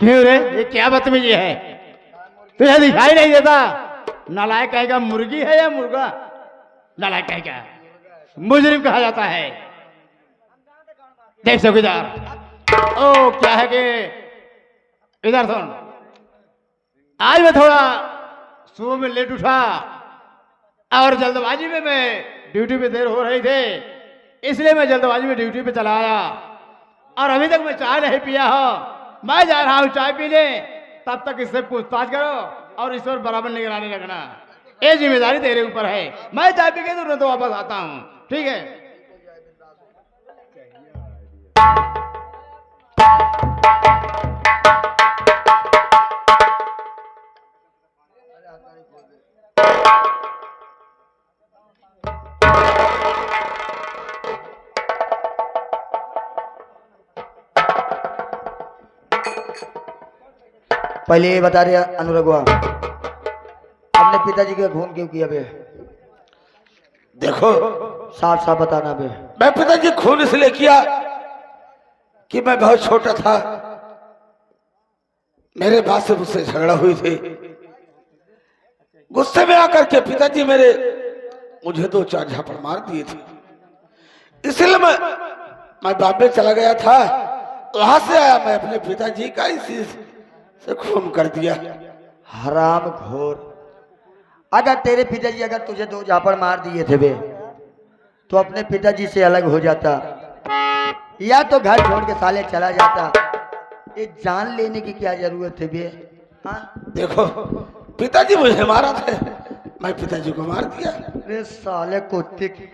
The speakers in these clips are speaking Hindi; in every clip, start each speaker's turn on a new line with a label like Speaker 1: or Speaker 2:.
Speaker 1: क्यों रे, ये क्या बदतमीजी है? तुझे दिखाई नहीं देता? नालायक कहेगा मुर्गी है या मुर्गा? नालायक कहेगा, मुजरिम कहा जाता है। देख चौकीदार, ओ क्या है कि इधर सुन, आज मैं थोड़ा सुबह में लेट उठा और जल्दबाजी में मैं ड्यूटी पे देर हो रही थी, इसलिए मैं जल्दबाजी में ड्यूटी पे चला आया और अभी तक मैं चाय नहीं पिया हूं। मैं जा रहा हूं चाय पीने, तब तक इससे पूछताछ करो और इस पर बराबर निगरानी रखना। ये जिम्मेदारी तेरे ऊपर है। मैं चाय पी के तुरंत वापस आता हूं, ठीक है?
Speaker 2: पहले ये बता रहे अनुरगवा, अपने पिताजी का खून क्यों किया बे?
Speaker 3: देखो,
Speaker 2: साफ साफ बताना बे।
Speaker 3: मैं पिताजी खून इसलिए किया कि मैं बहुत छोटा था, मेरे बाप से मुझसे झगड़ा हुई थी। गुस्से में आकर के पिताजी मेरे मुझे 2-4 झापड़ मार दिए थे, इसलिए मैं बॉम्बे चला गया था। वहां से आया, मैं अपने पिताजी का इसी से खून कर दिया।
Speaker 2: हराम घोर, अगर तेरे पिताजी अगर तुझे 2 झापड़ मार दिए थे बे, तो अपने पिताजी से अलग हो जाता, या तो घर छोड़ के साले चला जाता। ये जान लेने की क्या जरूरत है बे? हाँ,
Speaker 3: देखो, पिताजी मुझे मारा थे, मैं पिताजी को मार दिया।
Speaker 2: अरे साले कुत्ते की।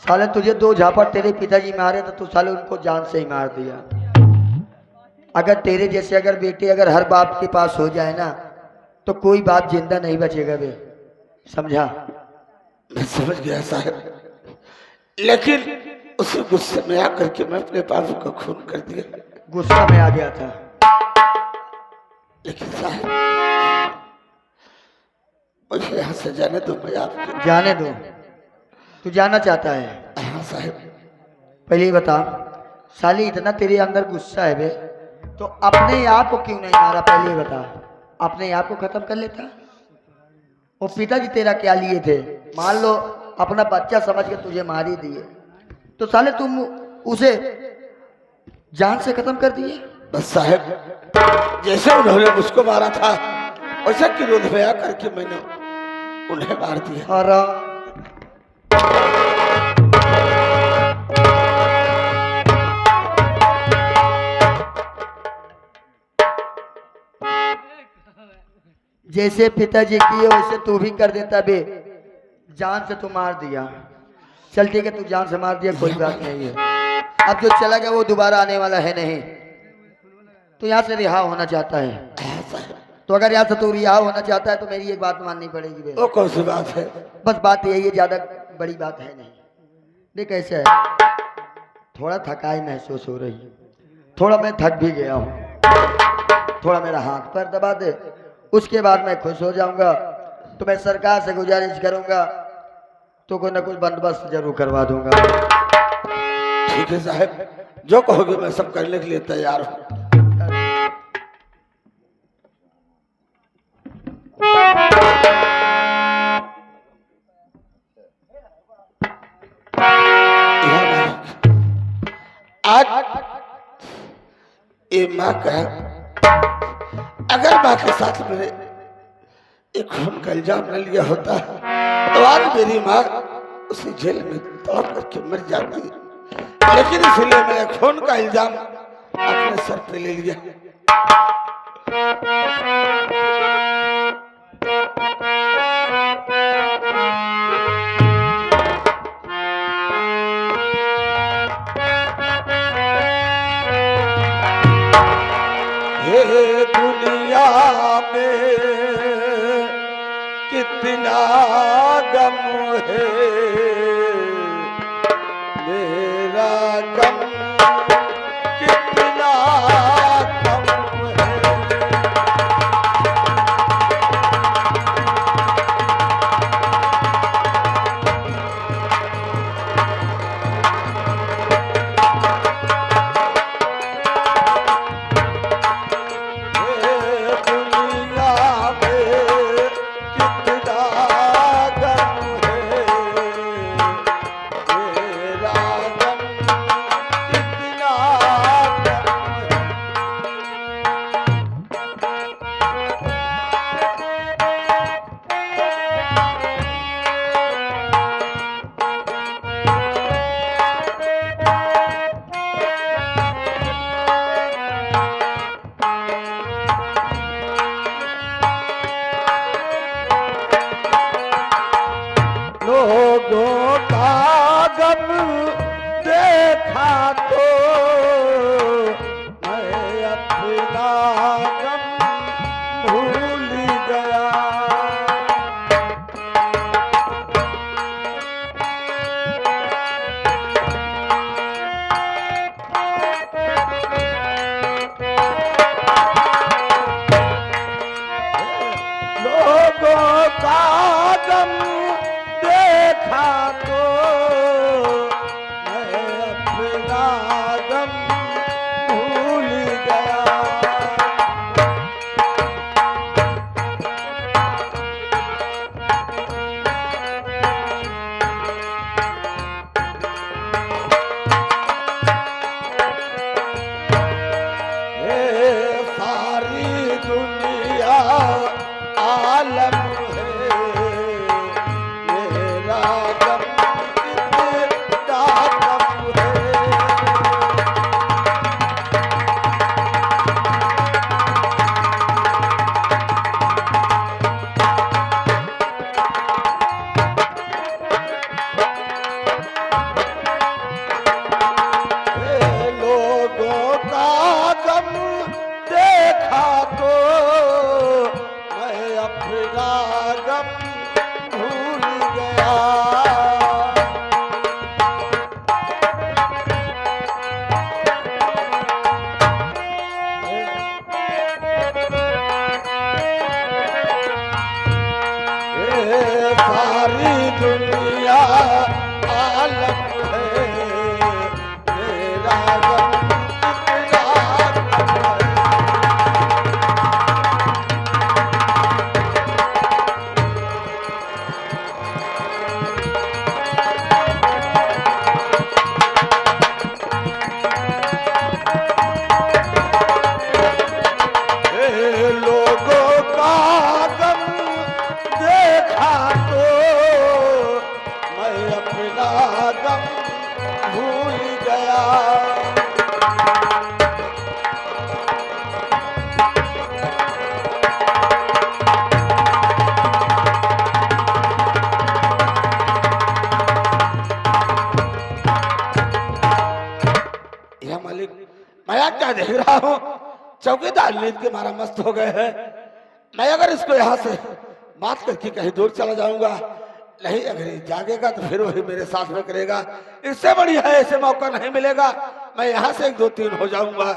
Speaker 2: साले तुझे 2 झापड़ तेरे पिताजी मारे तो तू साले उनको जान से ही मार दिया। अगर तेरे जैसे अगर बेटे अगर हर बाप के पास हो जाए ना, तो कोई बाप जिंदा नहीं बचेगा बे, समझा?
Speaker 3: मैं समझ गया साहब, लेकिन उसी गुस्से में आकर के मैं अपने बाप का खून कर दिया।
Speaker 2: गुस्सा में आ गया था।
Speaker 3: लेकिन साहब, मुझे यहाँ से जाने दो, मैं आपके।
Speaker 2: जाने दो? तू जाना चाहता है?
Speaker 3: हाँ साहब।
Speaker 2: पहले ही बता, साली इतना तेरे अंदर गुस्सा है बे, तो अपने आप को क्यों नहीं मारा? पहले ही बता, अपने आप को खत्म कर लेता। वो पिताजी तेरा क्या लिए थे? मान लो अपना बच्चा समझ के तुझे मार ही दिए, तो साले तुम उसे जान से खत्म कर दिए।
Speaker 3: बस साहब, जैसे उन्होंने मुझको मारा था, वैसे क्रोध में आकर के मैंने उन्हें मार दिया।
Speaker 2: और जैसे पिताजी किए वैसे तू भी कर देता बे, जान से तू मार दिया। चल ठीक है, तू जान से मार दिया, कोई बात नहीं है। अब जो चला गया वो दोबारा आने वाला है नहीं, तो यहाँ से रिहा होना चाहता है। तो अगर यहाँ से तू रिहा होना चाहता है तो मेरी एक बात माननी पड़ेगी बे।
Speaker 3: वो कौन सी बात है?
Speaker 2: बस बात यही है, ज्यादा बड़ी बात है नहीं। देख कैसे है, थोड़ा थकाई महसूस हो रही है, थोड़ा मैं थक भी गया हूँ, थोड़ा मेरा हाथ पैर दबा दे, उसके बाद मैं खुश हो जाऊंगा। तो मैं सरकार से गुजारिश करूंगा, तो कोई ना कोई बंदोबस्त जरूर करवा दूंगा।
Speaker 3: ठीक है साहब, जो कहोगे मैं सब करने के लिए तैयार हूँ। आज ये माँ का, अगर माँ के साथ मेरे एक खून का इल्जाम न लिया होता तो आज मेरी माँ उसी जेल में तड़प करके मर जाती, लेकिन इसलिए मैंने खून का इल्जाम अपने सर पे ले लिया। हे दुनिया में कितना गम है, मेरा गम कितना सारी दुनिया आलम है, मेरा गम इतना कम है। लोगों का गम देखा तो मैं अपना गम भूल गया। या मालिक, मैं क्या देख रहा हूँ, चौकीदार नींद के मारा मस्त हो गए हैं। मैं अगर इसको यहाँ से बात करके कहीं दूर चला जाऊंगा, नहीं अगर ये जागेगा तो फिर वही मेरे साथ में करेगा। इससे बढ़िया है, ऐसे मौका नहीं मिलेगा, मैं यहाँ से 1 2 3 हो जाऊंगा।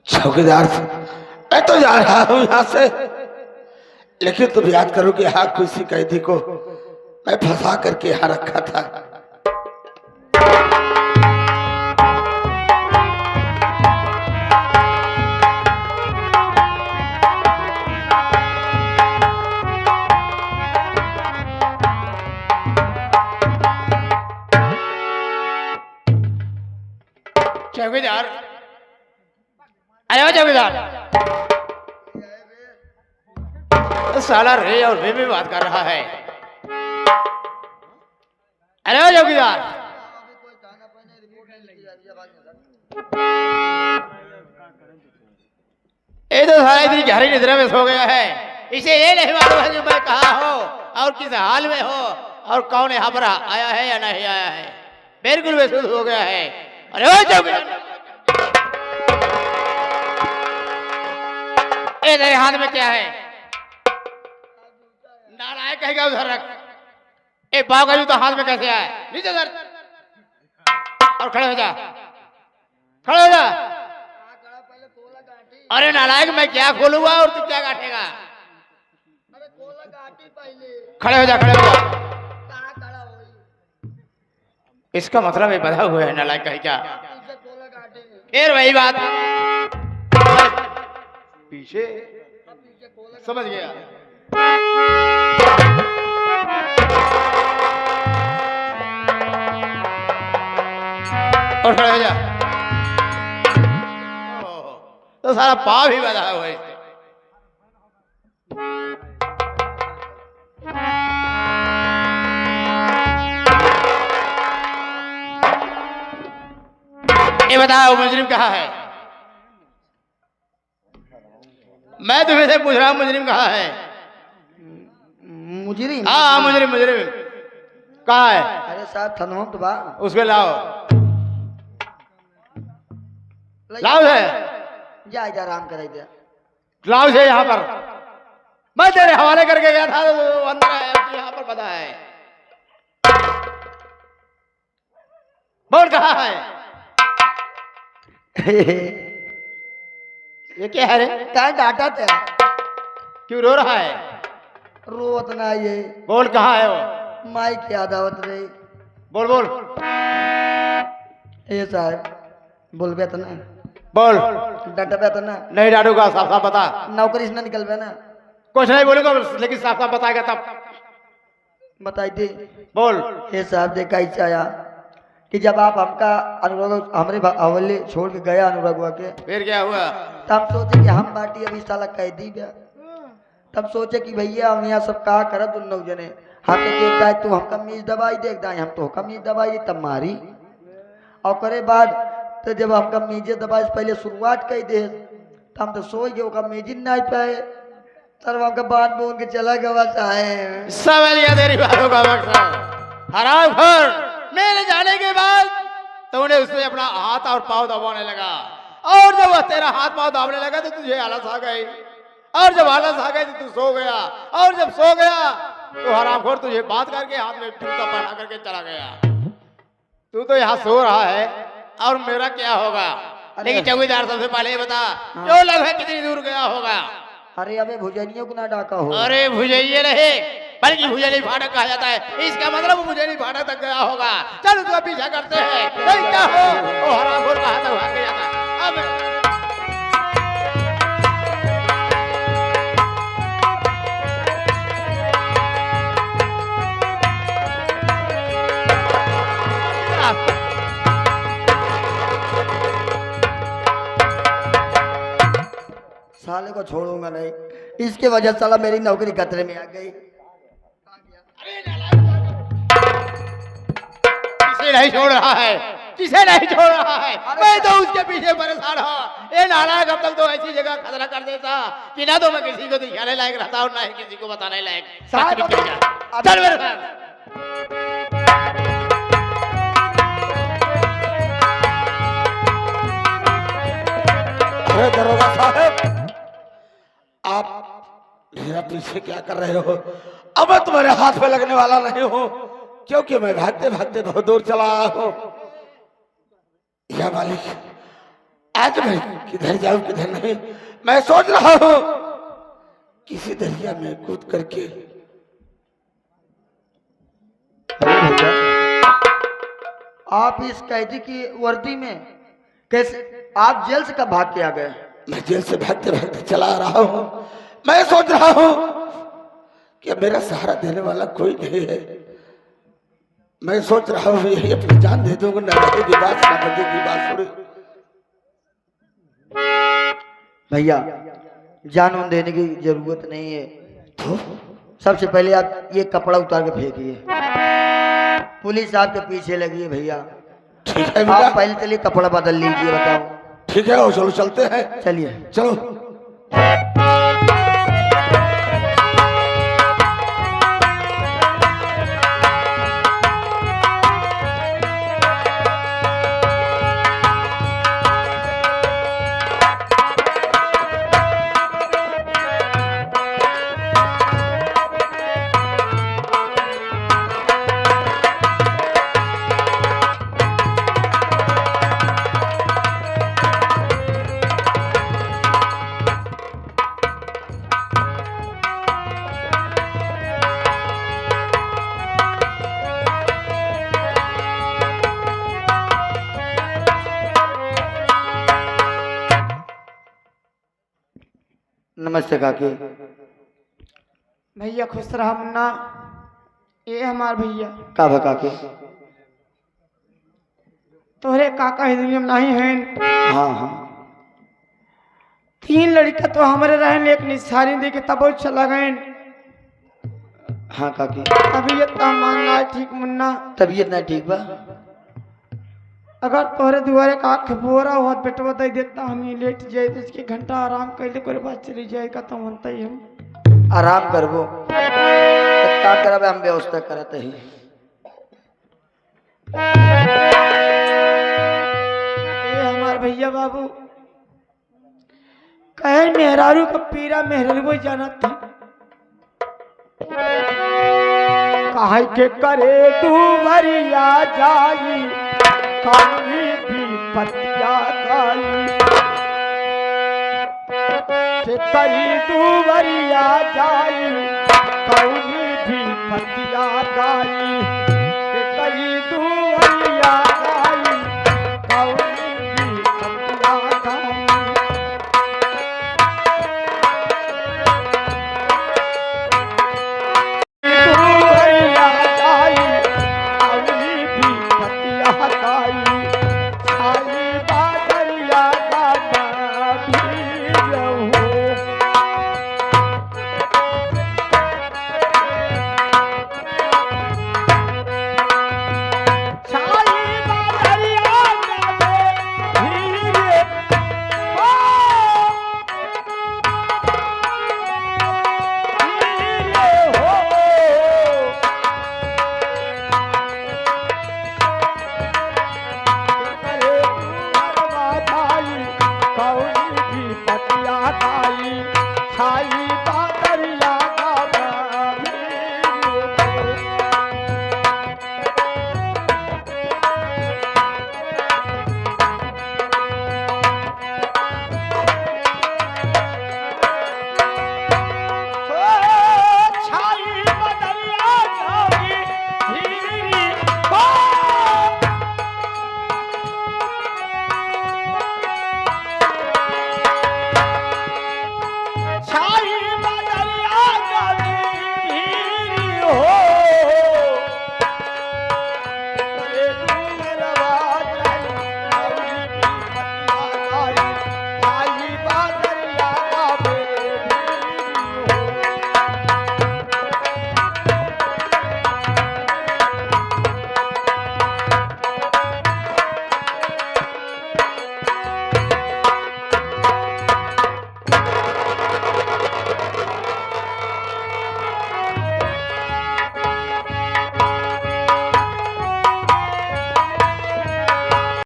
Speaker 3: चौकीदार, मैं तो जा रहा हूँ यहाँ से, लेकिन तुम याद करो कि हाँ किसी कैदी को मैं फंसा करके यहाँ रखा था।
Speaker 1: चौकीदार, अरे ओ चौकीदार, साला रे और वे भी बात कर रहा है। अरे ओ चौकीदार, ये तो सारा इतनी गहरी निद्रा में सो गया है, इसे ये नहीं मालूम है कि मैं कहाँ हो और किस हाल में हो और कौन यहाँ पर आया है या नहीं आया है। बिल्कुल बेसुध हो गया है। अरे ओ चौकीदार, ये तेरे हाथ में क्या है? नारायण कहेगा उधर रख। एक पाव का जूता हाथ में कैसे आए? नीचे धर और खड़े हो जा, खड़े हो जा। अरे नालायक, मैं क्या खोलूंगा और तू क्या काटेगा? खड़े हो जा, खड़े हो जा। इसका मतलब ये बधा हुआ है नालायक कहे क्या? फिर वही बात, पीछे समझ गया। और खड़े हो जा। तो सारा पाव ही बधा हुआ है। ये बताओ मुजरिम कहाँ है? मैं तुम्हें से पूछ रहा हूँ, मुजरिम कहाँ है?
Speaker 2: मुजरिम?
Speaker 1: हाँ मुजरिम, मुजरिम कहाँ है?
Speaker 2: अरे साहब थनों तो बा,
Speaker 1: उसको लाओ, लाओ है।
Speaker 2: जा जा आराम कराई दे।
Speaker 1: लाओ से यहाँ पर। मैं तेरे हवाले करके गया था, वो अंदर है, यहाँ पर पता है। बोल कहाँ है? ये क्या है रे?
Speaker 2: क्या डांटा थे?
Speaker 1: क्यों रो रहा है?
Speaker 2: रोत ना ये।
Speaker 1: बोल कहाँ है वो?
Speaker 2: माई की आदावत रही।
Speaker 1: बोल बोल
Speaker 2: ये साहब बोल बे ना,
Speaker 1: बोल।
Speaker 2: डांटा बे ना,
Speaker 1: नहीं डांटूंगा, साफ साफ बता।
Speaker 2: नौकरी से ना निकल बे ना।
Speaker 1: कुछ नहीं बोलूंगा, लेकिन साफ साफ बताएगा तब।
Speaker 2: बताई दे।
Speaker 1: बोल।
Speaker 2: ये साहब देखा इच्छा आया कि जब आप हमका अनुराग हमारे हवाले छोड़ के गया अनुरागवा के,
Speaker 1: फिर क्या हुआ?
Speaker 2: तब सोचे कि हम बाटी अभी साला कैदी बे। तब सोचे कि भैया हम यहाँ सब कहा कर तुम लोग जने, हाँ तो देख दाई तू हमका मीज दबाई, देख दाई हम तो हमका मीज दबाई, तब मारी। और करे बाद तो जब हमका मीजे दबाई से पहले शुरुआत कर दे, तो हम तो सोच गए ओका मीज नहीं पाए, तब हमका बात बोल के चला गया चाहे।
Speaker 1: समझ गया तेरी बातों का मकसद। हराम खोर, मेरे जाने के बाद तो उन्हें उसने अपना हाथ और पाँव दबाने लगा, और जब वह तेरा हाथ पाँव दबाने लगा तो तुझे आलस आ गई, और जब आलस आ गई तो तू सो गया, और जब सो गया तो हरामखोर तुझे बात करके हाथ में जूता पहना करके चला गया। तू तो यहाँ सो रहा है, और मेरा क्या होगा? लेकिन चौकीदार सबसे पहले बता, जो लग है कितनी दूर गया होगा?
Speaker 2: अरे अबे भुजनियों को ना डाका हो।
Speaker 1: अरे भुजैये रहे, बल्कि भुजैली फाटक कहा जाता है, इसका मतलब वो भुजैली फाटक तक गया होगा। चल उसका पीछा करते हैं, देखता हो वो हरामखोर कहाँ तक भाग के जाता है। अब
Speaker 2: साले को छोड़ूंगा नहीं, इसके वजह से साला मेरी नौकरी खतरे में आ गई।
Speaker 1: किसे नहीं छोड़ रहा है, किसे नहीं छोड़ रहा है? मैं तो उसके पीछे परेशान हूँ। ये नालायक अब तक तो ऐसी जगह खतरा कर देता कि ना तो मैं किसी को दिखाने लायक रहता और ना ही किसी को बताने लायक। चल मेरे साथ।
Speaker 3: अरे दरोगा साहब, आप मेरा पीछे क्या कर रहे हो? अब मैं तुम्हारे हाथ में लगने वाला नहीं हूँ, क्योंकि मैं भागते भागते बहुत दूर चला आया हूँ। या मालिक, आज मैं किधर जाऊं किधर नहीं, मैं सोच रहा हूँ किसी दरिया में कूद करके।
Speaker 2: अरे भैया, आप इस कैदी की वर्दी में कैसे, आप जेल से कब भाग के आ गए?
Speaker 3: मैं जेल से भागते भागते चला आ रहा हूँ। मैं सोच रहा हूँ कि मेरा सहारा देने वाला कोई नहीं है। मैं सोच रहा हूँ यही अपनी जान दे दूंगा, न रहेगी बात न बजेगी बांसुरी।
Speaker 2: भैया जान उन देने की जरूरत नहीं है, तो सबसे पहले आप ये कपड़ा उतार के फेंकिए। पुलिस आपके पीछे लगी है भैया।
Speaker 3: ठीक है
Speaker 2: आप पहले चलिए कपड़ा बदल लीजिए। बताओ।
Speaker 3: ठीक है, और चलो चलते हैं।
Speaker 2: चलिए
Speaker 3: चलो।
Speaker 2: नमस्ते काकी।
Speaker 4: भैया खुश रहा मुन्ना, ये हमार भैया।
Speaker 2: का भा काकी?
Speaker 4: तोहरे काका ही दुनिया में नहीं है।
Speaker 2: हाँ हाँ।
Speaker 4: 3 लड़का तो हमारे रहन, एक निशानी दे के तब चला गए।
Speaker 2: हाँ काकी।
Speaker 4: तबीयत तो मानना है ठीक मुन्ना।
Speaker 2: तबीयत नहीं ठीक बा।
Speaker 4: अगर तोहरे दुआरे का बोरा हुआ बेटवा दे देता, हम ही लेट जाए, इसके घंटा आराम कर ले, कोई बात चली जाएगा तो मनता ही हम
Speaker 2: आराम करबो। का करब, हम व्यवस्था करते ही।
Speaker 4: ये हमार भैया बाबू कहे मेहरारू का पीरा मेहरारू जाना था काहे के करे तू भरिया जाई काली भी पतिया गाई के करी तू भरिया जाई काली भी पतिया गाई के करी तू